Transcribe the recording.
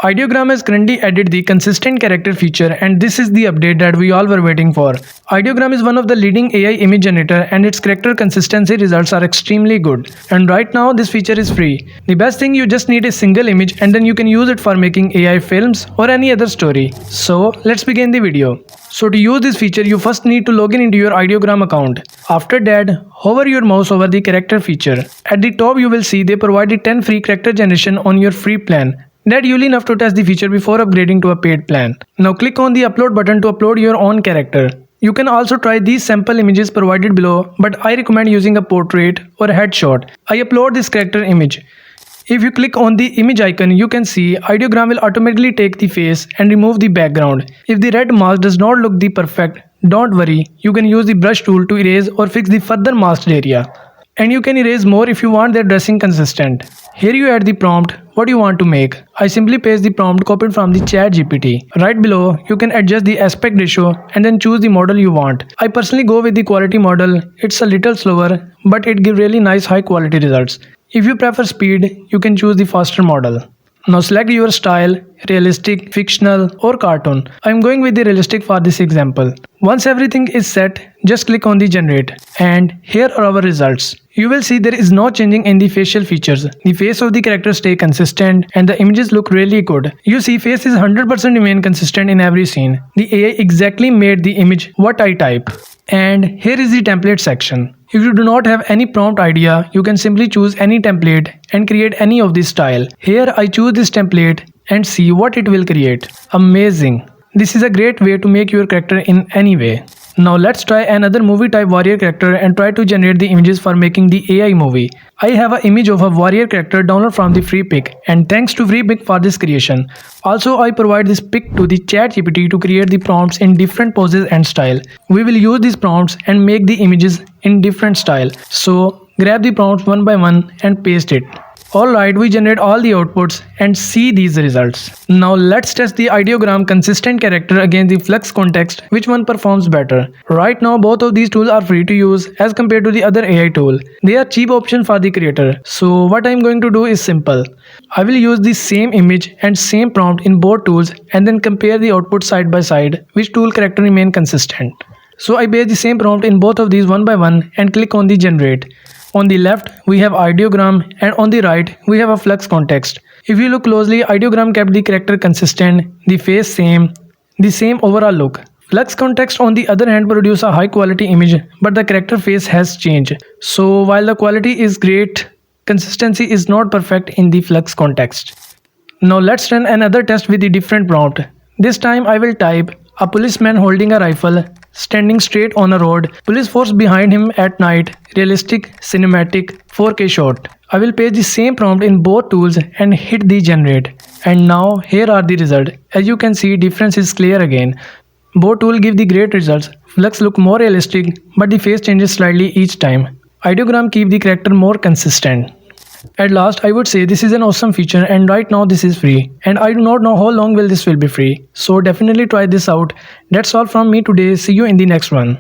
Ideogram has currently added the consistent character feature, and this is the update that we all were waiting for. Ideogram is one of the leading AI image generator and its character consistency results are extremely good. And right now this feature is free. The best thing, you just need a single image and then you can use it for making AI films or any other story. So let's begin the video. So to use this feature, you first need to log in into your Ideogram account. After that, hover your mouse over the character feature. At the top you will see they provide the 10 free character generation on your free plan. That you'll enough to test the feature before upgrading to a paid plan. Now click on the upload button to upload your own character. You can also try these sample images provided below, but I recommend using a portrait or a headshot. I upload this character image. If you click on the image icon, you can see Ideogram will automatically take the face and remove the background. If the red mask does not look the perfect, don't worry, you can use the brush tool to erase or fix the further masked area. And you can erase more if you want their dressing consistent. Here you add the prompt, what you want to make. I simply paste the prompt copied from the chat GPT. Right below, you can adjust the aspect ratio and then choose the model you want. I personally go with the quality model. It's a little slower, but it gives really nice high quality results. If you prefer speed, you can choose the faster model. Now select your style, realistic, fictional or cartoon. I am going with the realistic for this example. Once everything is set, just click on the generate and here are our results. You will see there is no changing in the facial features. The face of the character stay consistent and the images look really good. You see face is 100% remain consistent in every scene. The AI exactly made the image what I type. And here is the template section. If you do not have any prompt idea, you can simply choose any template and create any of this style. Here I choose this template and see what it will create. Amazing. This is a great way to make your character in any way. Now let's try another movie type warrior character and try to generate the images for making the AI movie. I have an image of a warrior character download from the free pic, and thanks to free pic for this creation. Also I provide this pic to the chat GPT to create the prompts in different poses and style. We will use these prompts and make the images in different style. So grab the prompts one by one and paste it. Alright, we generate all the outputs and see these results. Now let's test the Ideogram consistent character against the flux context, which one performs better. Right now both of these tools are free to use as compared to the other AI tool. They are cheap option for the creator. So what I am going to do is simple. I will use the same image and same prompt in both tools and then compare the output side by side, which tool character remain consistent. So I paste the same prompt in both of these one by one and click on the generate. On the left, we have Ideogram and on the right, we have a flux context. If you look closely, Ideogram kept the character consistent, the face same, the same overall look. Flux context on the other hand produce a high quality image, but the character face has changed. So while the quality is great, consistency is not perfect in the flux context. Now let's run another test with the different prompt. This time I will type a policeman holding a rifle, standing straight on a road, police force behind him at night, realistic, cinematic, 4K shot. I will paste the same prompt in both tools and hit the generate. And now here are the results. As you can see, difference is clear again. Both tools give the great results. Flux look more realistic, but the face changes slightly each time. Ideogram keep the character more consistent. At last, I would say this is an awesome feature and right now this is free. And I do not know how long will this will be free. So definitely try this out. That's all from me today. See you in the next one.